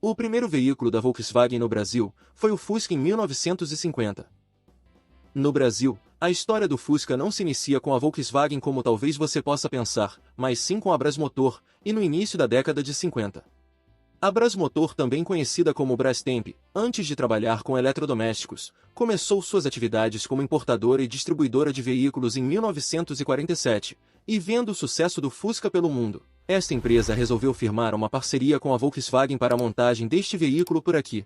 O primeiro veículo da Volkswagen no Brasil foi o Fusca em 1950. No Brasil, a história do Fusca não se inicia com a Volkswagen como talvez você possa pensar, mas sim com a Brasmotor, e no início da década de 50. A Brasmotor, também conhecida como Brastemp, antes de trabalhar com eletrodomésticos, começou suas atividades como importadora e distribuidora de veículos em 1947, e vendo o sucesso do Fusca pelo mundo, esta empresa resolveu firmar uma parceria com a Volkswagen para a montagem deste veículo por aqui.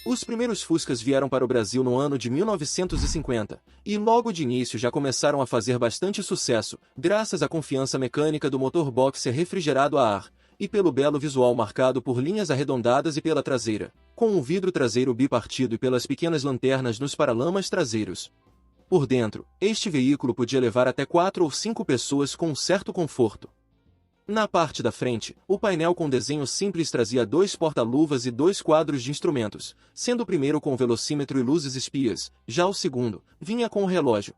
Os primeiros Fuscas vieram para o Brasil no ano de 1950, e logo de início já começaram a fazer bastante sucesso, graças à confiança mecânica do motor boxer refrigerado a ar, e pelo belo visual marcado por linhas arredondadas e pela traseira, com um vidro traseiro bipartido e pelas pequenas lanternas nos paralamas traseiros. Por dentro, este veículo podia levar até 4 ou 5 pessoas com um certo conforto. Na parte da frente, o painel com desenho simples trazia 2 porta-luvas e 2 quadros de instrumentos, sendo o primeiro com velocímetro e luzes espias, já o segundo vinha com o relógio.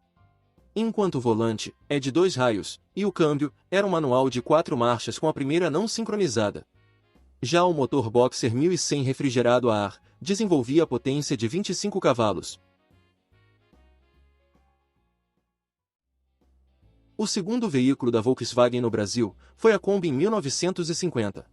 Enquanto o volante é de 2 raios, e o câmbio era um manual de 4 marchas com a primeira não sincronizada. Já o motor boxer 1100 refrigerado a ar desenvolvia a potência de 25 cavalos. O segundo veículo da Volkswagen no Brasil foi a Kombi em 1950.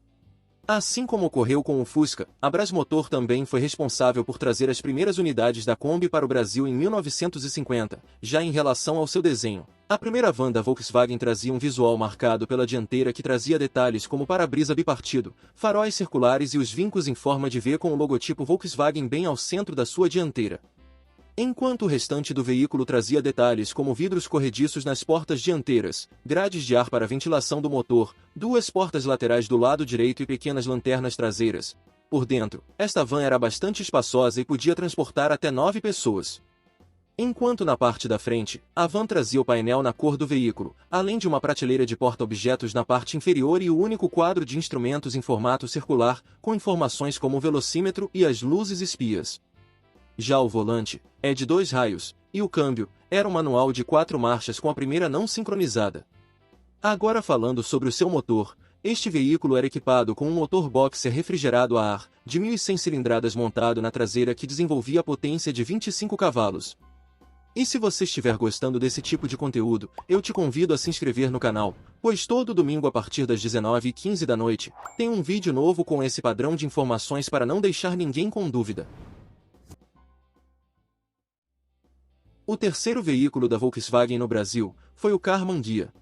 Assim como ocorreu com o Fusca, a Brasmotor também foi responsável por trazer as primeiras unidades da Kombi para o Brasil em 1950, já em relação ao seu desenho. A primeira van da Volkswagen trazia um visual marcado pela dianteira que trazia detalhes como para-brisa bipartido, faróis circulares e os vincos em forma de V com o logotipo Volkswagen bem ao centro da sua dianteira. Enquanto o restante do veículo trazia detalhes como vidros corrediços nas portas dianteiras, grades de ar para ventilação do motor, 2 portas laterais do lado direito e pequenas lanternas traseiras. Por dentro, esta van era bastante espaçosa e podia transportar até 9 pessoas. Enquanto na parte da frente, a van trazia o painel na cor do veículo, além de uma prateleira de porta-objetos na parte inferior e o único quadro de instrumentos em formato circular, com informações como o velocímetro e as luzes espias. Já o volante é de 2 raios, e o câmbio era um manual de 4 marchas com a primeira não sincronizada. Agora falando sobre o seu motor, este veículo era equipado com um motor boxer refrigerado a ar, de 1100 cilindradas montado na traseira que desenvolvia a potência de 25 cavalos. E se você estiver gostando desse tipo de conteúdo, eu te convido a se inscrever no canal, pois todo domingo a partir das 19h15 da noite, tem um vídeo novo com esse padrão de informações para não deixar ninguém com dúvida. O terceiro veículo da Volkswagen no Brasil foi o Karmann Ghia.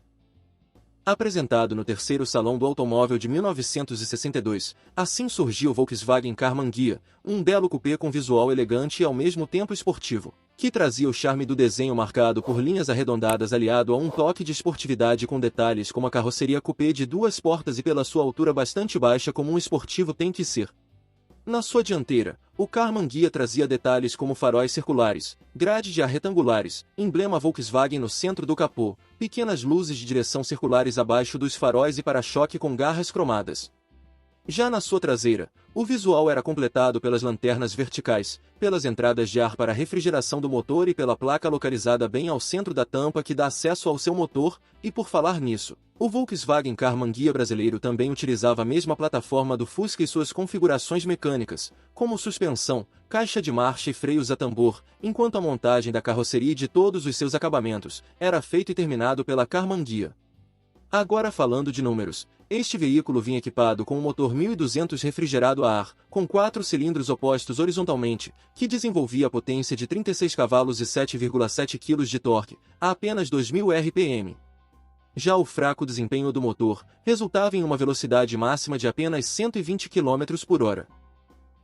Apresentado no terceiro Salão do Automóvel de 1962, assim surgiu o Volkswagen Karmann Ghia, um belo coupé com visual elegante e ao mesmo tempo esportivo, que trazia o charme do desenho marcado por linhas arredondadas aliado a um toque de esportividade com detalhes como a carroceria coupé de 2 portas e pela sua altura bastante baixa como um esportivo tem que ser. Na sua dianteira, o Karmann Ghia trazia detalhes como faróis circulares, grades de ar retangulares, emblema Volkswagen no centro do capô, pequenas luzes de direção circulares abaixo dos faróis e para-choque com garras cromadas. Já na sua traseira, o visual era completado pelas lanternas verticais, pelas entradas de ar para refrigeração do motor e pela placa localizada bem ao centro da tampa que dá acesso ao seu motor, e por falar nisso, o Volkswagen Karmann Ghia brasileiro também utilizava a mesma plataforma do Fusca e suas configurações mecânicas, como suspensão, caixa de marcha e freios a tambor, enquanto a montagem da carroceria e de todos os seus acabamentos era feito e terminado pela Karmann Ghia. Agora falando de números, este veículo vinha equipado com um motor 1200 refrigerado a ar, com 4 cilindros opostos horizontalmente, que desenvolvia a potência de 36 cavalos e 7,7 kg de torque, a apenas 2000 RPM. Já o fraco desempenho do motor resultava em uma velocidade máxima de apenas 120 km por hora.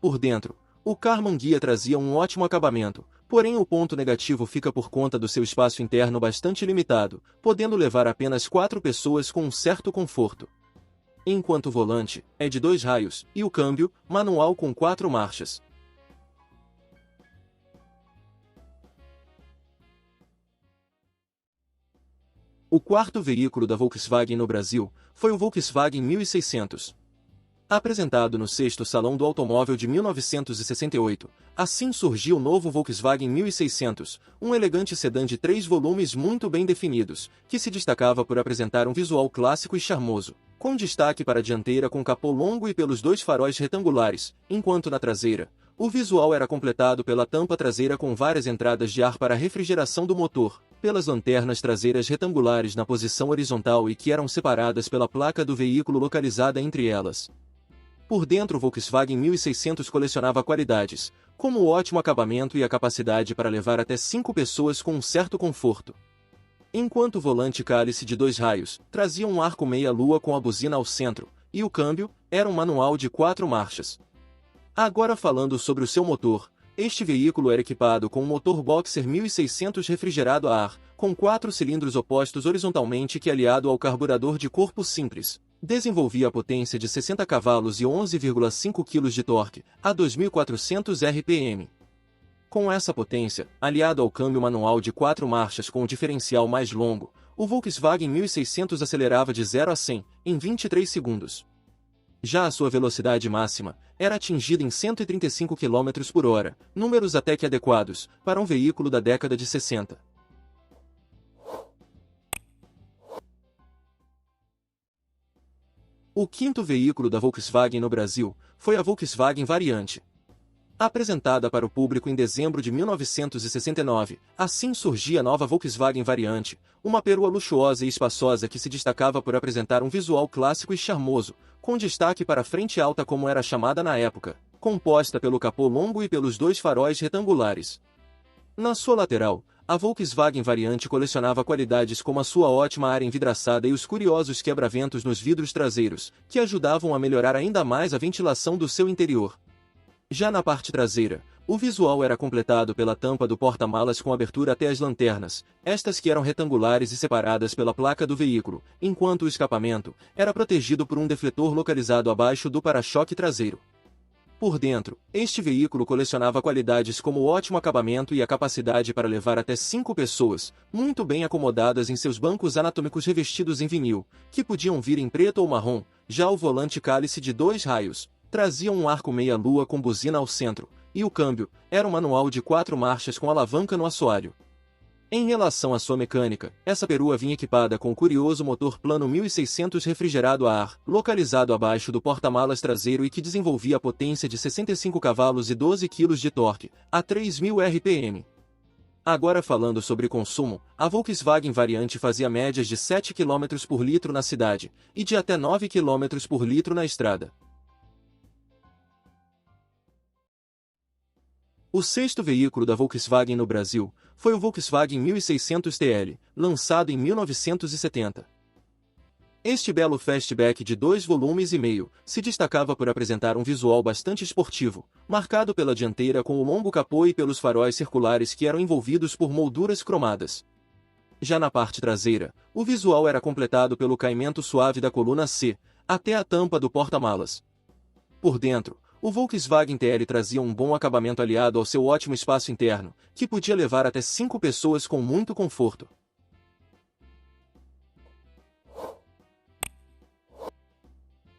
Por dentro, o Karmann Ghia trazia um ótimo acabamento, porém o ponto negativo fica por conta do seu espaço interno bastante limitado, podendo levar apenas 4 pessoas com um certo conforto. Enquanto o volante é de 2 raios, e o câmbio, manual com 4 marchas. O quarto veículo da Volkswagen no Brasil foi o Volkswagen 1600. Apresentado no sexto Salão do Automóvel de 1968, assim surgiu o novo Volkswagen 1600, um elegante sedã de 3 volumes muito bem definidos, que se destacava por apresentar um visual clássico e charmoso, com destaque para a dianteira com capô longo e pelos dois faróis retangulares, enquanto na traseira, o visual era completado pela tampa traseira com várias entradas de ar para a refrigeração do motor, pelas lanternas traseiras retangulares na posição horizontal e que eram separadas pela placa do veículo localizada entre elas. Por dentro, o Volkswagen 1600 colecionava qualidades, como o ótimo acabamento e a capacidade para levar até 5 pessoas com um certo conforto. Enquanto o volante cálice de 2 raios trazia um arco meia-lua com a buzina ao centro, e o câmbio era um manual de 4 marchas. Agora falando sobre o seu motor, este veículo era equipado com um motor Boxer 1600 refrigerado a ar, com 4 cilindros opostos horizontalmente que, aliado ao carburador de corpo simples, desenvolvia a potência de 60 cavalos e 11,5 kg de torque, a 2.400 RPM. Com essa potência, aliado ao câmbio manual de 4 marchas com o diferencial mais longo, o Volkswagen 1600 acelerava de 0 a 100 em 23 segundos. Já a sua velocidade máxima era atingida em 135 km por hora, números até que adequados para um veículo da década de 60. O quinto veículo da Volkswagen no Brasil foi a Volkswagen Variante. Apresentada para o público em dezembro de 1969, assim surgia a nova Volkswagen Variante, uma perua luxuosa e espaçosa que se destacava por apresentar um visual clássico e charmoso, com destaque para a frente alta como era chamada na época, composta pelo capô longo e pelos dois faróis retangulares. Na sua lateral, a Volkswagen Variante colecionava qualidades como a sua ótima área envidraçada e os curiosos quebra-ventos nos vidros traseiros, que ajudavam a melhorar ainda mais a ventilação do seu interior. Já na parte traseira, o visual era completado pela tampa do porta-malas com abertura até as lanternas, estas que eram retangulares e separadas pela placa do veículo, enquanto o escapamento era protegido por um defletor localizado abaixo do para-choque traseiro. Por dentro, este veículo colecionava qualidades como o ótimo acabamento e a capacidade para levar até 5 pessoas, muito bem acomodadas em seus bancos anatômicos revestidos em vinil, que podiam vir em preto ou marrom. Já o volante cálice de 2 raios trazia um arco meia-lua com buzina ao centro, e o câmbio era um manual de 4 marchas com alavanca no assoalho. Em relação à sua mecânica, essa perua vinha equipada com o curioso motor plano 1600 refrigerado a ar, localizado abaixo do porta-malas traseiro e que desenvolvia a potência de 65 cavalos e 12 kg de torque, a 3.000 RPM. Agora falando sobre consumo, a Volkswagen Variante fazia médias de 7 km por litro na cidade, e de até 9 km por litro na estrada. O sexto veículo da Volkswagen no Brasil foi o Volkswagen 1600 TL, lançado em 1970. Este belo fastback de 2 volumes e meio se destacava por apresentar um visual bastante esportivo, marcado pela dianteira com o longo capô e pelos faróis circulares que eram envolvidos por molduras cromadas. Já na parte traseira, o visual era completado pelo caimento suave da coluna C, até a tampa do porta-malas. Por dentro, o Volkswagen TL trazia um bom acabamento aliado ao seu ótimo espaço interno, que podia levar até 5 pessoas com muito conforto.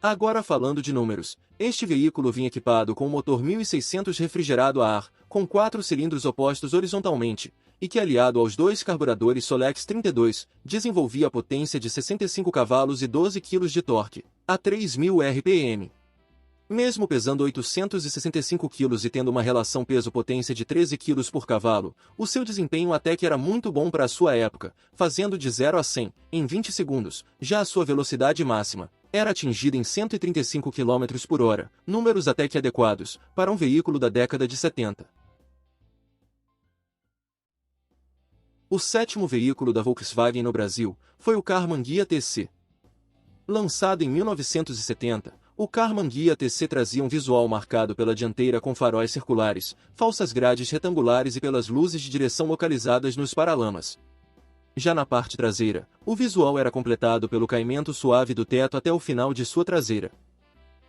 Agora falando de números, este veículo vinha equipado com um motor 1600 refrigerado a ar, com 4 cilindros opostos horizontalmente, e que aliado aos 2 carburadores Solex 32, desenvolvia a potência de 65 cavalos e 12 kg de torque, a 3.000 RPM. Mesmo pesando 865 kg e tendo uma relação peso-potência de 13 kg por cavalo, o seu desempenho até que era muito bom para a sua época, fazendo de 0 a 100 em 20 segundos. Já a sua velocidade máxima era atingida em 135 km por hora, números até que adequados para um veículo da década de 70. O sétimo veículo da Volkswagen no Brasil foi o Karmann Ghia TC. Lançado em 1970, o Karmann Ghia TC trazia um visual marcado pela dianteira com faróis circulares, falsas grades retangulares e pelas luzes de direção localizadas nos paralamas. Já na parte traseira, o visual era completado pelo caimento suave do teto até o final de sua traseira.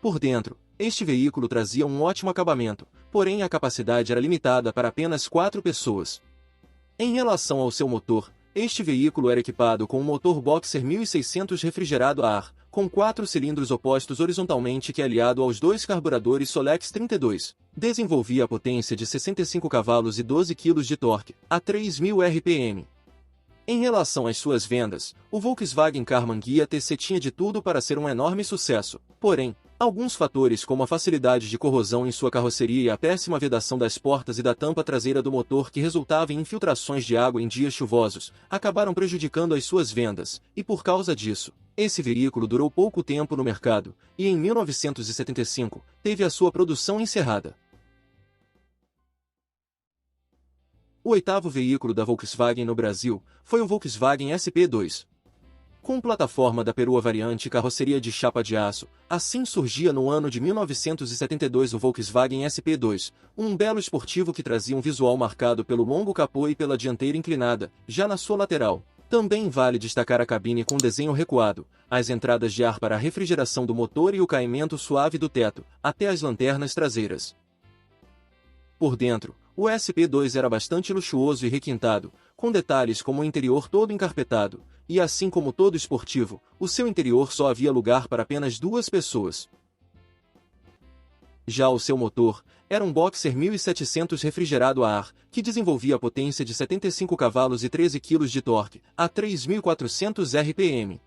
Por dentro, este veículo trazia um ótimo acabamento, porém a capacidade era limitada para apenas 4 pessoas. Em relação ao seu motor, este veículo era equipado com um motor Boxer 1600 refrigerado a ar, com 4 cilindros opostos horizontalmente que, aliado aos 2 carburadores Solex 32, desenvolvia a potência de 65 cavalos e 12 kg de torque, a 3.000 RPM. Em relação às suas vendas, o Volkswagen Karmann Ghia TC tinha de tudo para ser um enorme sucesso. Porém, alguns fatores como a facilidade de corrosão em sua carroceria e a péssima vedação das portas e da tampa traseira do motor que resultava em infiltrações de água em dias chuvosos, acabaram prejudicando as suas vendas, e por causa disso, esse veículo durou pouco tempo no mercado, e em 1975, teve a sua produção encerrada. O oitavo veículo da Volkswagen no Brasil foi o Volkswagen SP2. Com plataforma da perua variante e carroceria de chapa de aço, assim surgia no ano de 1972 o Volkswagen SP2, um belo esportivo que trazia um visual marcado pelo longo capô e pela dianteira inclinada, já na sua lateral. Também vale destacar a cabine com desenho recuado, as entradas de ar para a refrigeração do motor e o caimento suave do teto, até as lanternas traseiras. Por dentro, o SP2 era bastante luxuoso e requintado, com detalhes como o interior todo encarpetado, e assim como todo esportivo, o seu interior só havia lugar para apenas 2 pessoas. Já o seu motor era um Boxer 1700 refrigerado a ar, que desenvolvia potência de 75 cavalos e 13 kg de torque, a 3.400 RPM.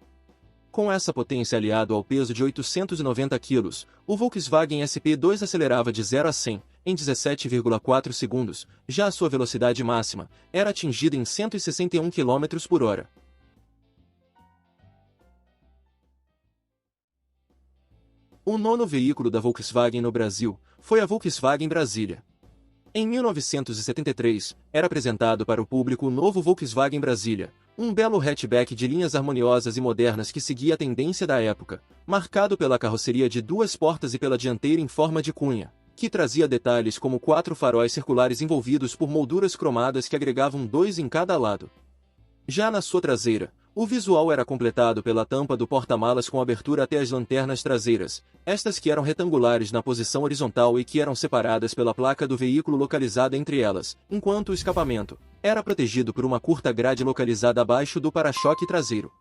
Com essa potência aliado ao peso de 890 kg, o Volkswagen SP2 acelerava de 0 a 100 em 17,4 segundos, já a sua velocidade máxima era atingida em 161 km por hora. O nono veículo da Volkswagen no Brasil foi a Volkswagen Brasília. Em 1973, era apresentado para o público o novo Volkswagen Brasília, um belo hatchback de linhas harmoniosas e modernas que seguia a tendência da época, marcado pela carroceria de 2 portas e pela dianteira em forma de cunha, que trazia detalhes como 4 faróis circulares envolvidos por molduras cromadas que agregavam 2 em cada lado. Já na sua traseira, o visual era completado pela tampa do porta-malas com abertura até as lanternas traseiras, estas que eram retangulares na posição horizontal e que eram separadas pela placa do veículo localizada entre elas, enquanto o escapamento era protegido por uma curta grade localizada abaixo do para-choque traseiro.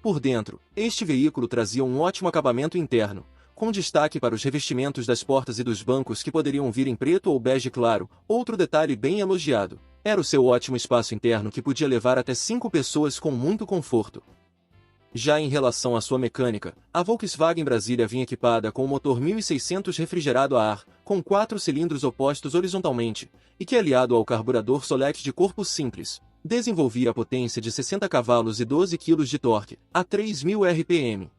Por dentro, este veículo trazia um ótimo acabamento interno, com destaque para os revestimentos das portas e dos bancos que poderiam vir em preto ou bege claro. Outro detalhe bem elogiado era o seu ótimo espaço interno que podia levar até 5 pessoas com muito conforto. Já em relação à sua mecânica, a Volkswagen Brasília vinha equipada com um motor 1600 refrigerado a ar, com 4 cilindros opostos horizontalmente, e que aliado ao carburador Solex de corpo simples, desenvolvia a potência de 60 cavalos e 12 kg de torque, a 3.000 RPM.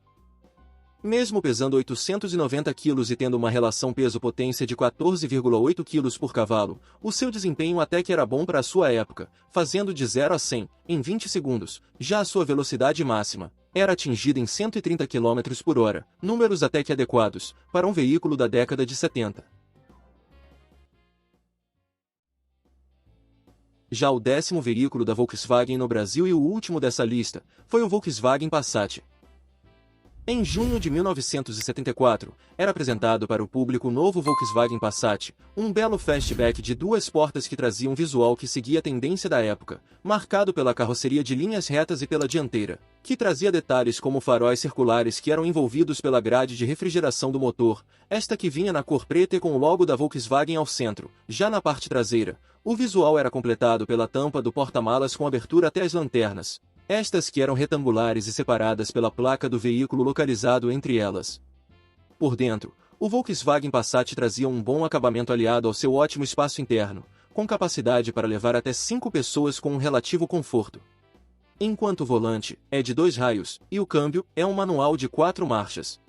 Mesmo pesando 890 kg e tendo uma relação peso-potência de 14,8 kg por cavalo, o seu desempenho até que era bom para a sua época, fazendo de 0 a 100 em 20 segundos, já a sua velocidade máxima era atingida em 130 km por hora, números até que adequados para um veículo da década de 70. Já o 10º veículo da Volkswagen no Brasil e o último dessa lista foi o Volkswagen Passat. Em junho de 1974, era apresentado para o público o novo Volkswagen Passat, um belo fastback de 2 portas que trazia um visual que seguia a tendência da época, marcado pela carroceria de linhas retas e pela dianteira, que trazia detalhes como faróis circulares que eram envolvidos pela grade de refrigeração do motor, esta que vinha na cor preta e com o logo da Volkswagen ao centro. Já na parte traseira, o visual era completado pela tampa do porta-malas com abertura até as lanternas, estas que eram retangulares e separadas pela placa do veículo localizado entre elas. Por dentro, o Volkswagen Passat trazia um bom acabamento aliado ao seu ótimo espaço interno, com capacidade para levar até 5 pessoas com um relativo conforto. Enquanto o volante é de 2 raios e o câmbio é um manual de 4 marchas.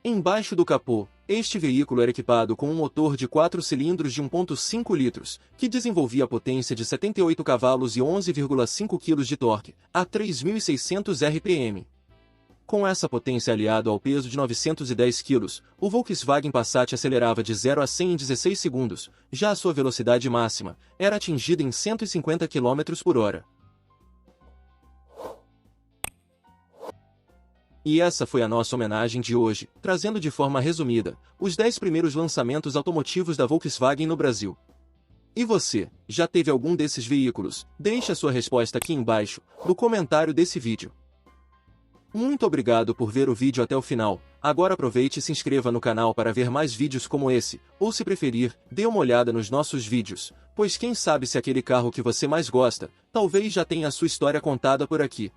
Embaixo do capô, este veículo era equipado com um motor de 4 cilindros de 1,5 litros, que desenvolvia a potência de 78 cavalos e 11,5 kg de torque, a 3.600 RPM. Com essa potência aliado ao peso de 910 kg, o Volkswagen Passat acelerava de 0 a 100 em 16 segundos, já a sua velocidade máxima era atingida em 150 km por hora. E essa foi a nossa homenagem de hoje, trazendo de forma resumida os 10 primeiros lançamentos automotivos da Volkswagen no Brasil. E você, já teve algum desses veículos? Deixe a sua resposta aqui embaixo, no comentário desse vídeo. Muito obrigado por ver o vídeo até o final. Agora aproveite e se inscreva no canal para ver mais vídeos como esse, ou se preferir, dê uma olhada nos nossos vídeos, pois quem sabe se aquele carro que você mais gosta, talvez já tenha a sua história contada por aqui.